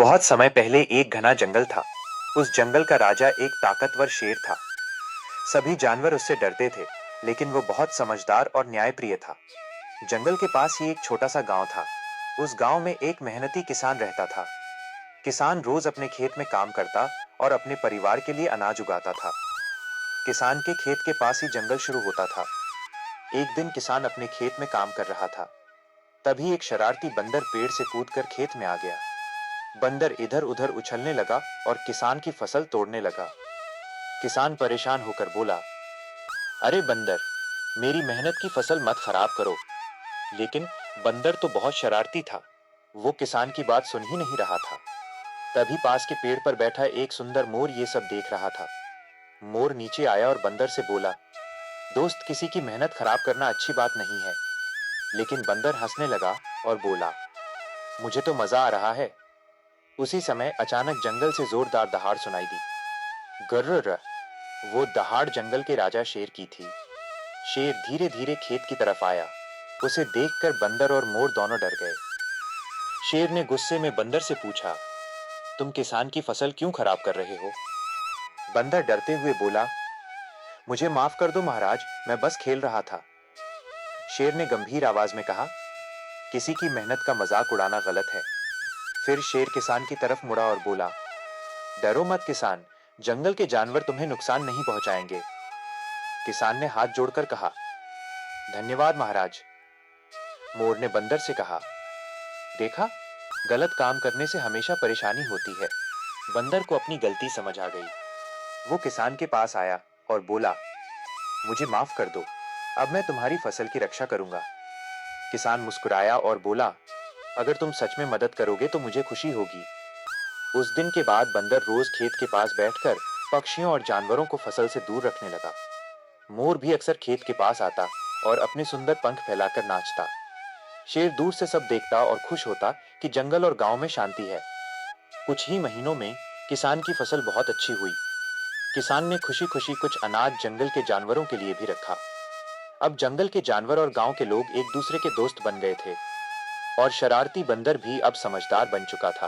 बहुत समय पहले एक घना जंगल था। उस जंगल का राजा एक ताकतवर शेर था। सभी जानवर उससे डरते थे, लेकिन वो बहुत समझदार और न्यायप्रिय था। जंगल के पास ही एक छोटा सा गांव था। उस गांव में एक मेहनती किसान रहता था। किसान रोज अपने खेत में काम करता और अपने परिवार के लिए अनाज उगाता था। किसान के खेत के पास ही जंगल शुरू होता था। एक दिन किसान अपने खेत में काम कर रहा था। तभी एक शरारती बंदर पेड़ से कूदकर खेत में आ गया। बंदर इधर उधर उछलने लगा और किसान की फसल तोड़ने लगा। किसान परेशान होकर बोला, अरे बंदर, मेरी मेहनत की फसल मत खराब करो। लेकिन बंदर तो बहुत शरारती था। वो किसान की बात सुन ही नहीं रहा था। तभी पास के पेड़ पर बैठा एक सुंदर मोर ये सब देख रहा था। मोर नीचे आया और बंदर से बोला, दोस्त, किसी की मेहनत खराब करना अच्छी बात नहीं है। लेकिन बंदर हंसने लगा और बोला, मुझे तो मजा आ रहा है। उसी समय अचानक जंगल से जोरदार दहाड़ सुनाई दी। गर्र। वो दहाड़ जंगल के राजा शेर की थी। शेर धीरे धीरे खेत की तरफ आया। उसे देखकर बंदर और मोर दोनों डर गए। शेर ने गुस्से में बंदर से पूछा, तुम किसान की फसल क्यों खराब कर रहे हो? बंदर डरते हुए बोला, मुझे माफ कर दो महाराज, मैं बस खेल रहा था। शेर ने गंभीर आवाज में कहा, किसी की मेहनत का मजाक उड़ाना गलत है। फिर शेर किसान की तरफ मुड़ा और बोला, डरो मत किसान, जंगल के जानवर तुम्हें नुकसान नहीं पहुंचाएंगे। किसान ने हाथ जोड़कर कहा, धन्यवाद महाराज। मोर ने बंदर से कहा, देखा, गलत काम करने से हमेशा परेशानी होती है। बंदर को अपनी गलती समझ आ गई। वो किसान के पास आया और बोला, मुझे माफ कर दो, अब मैं तुम्हारी फसल की रक्षा करूंगा। किसान मुस्कुराया और बोला, अगर तुम सच में मदद करोगे तो मुझे खुशी होगी। उस दिन के बाद बंदर रोज खेत के पास बैठकर पक्षियों और जानवरों को फसल से दूर रखने लगा। मोर भी अक्सर खेत के पास आता और अपने सुंदर पंख फैलाकर नाचता। शेर दूर से सब देखता और खुश होता कि जंगल और गांव में शांति है। कुछ ही महीनों में किसान की फसल बहुत अच्छी हुई। किसान ने खुशी खुशी कुछ अनाज जंगल के जानवरों के लिए भी रखा। अब जंगल के जानवर और गांव के लोग एक दूसरे के दोस्त बन गए थे और शरारती बंदर भी अब समझदार बन चुका था।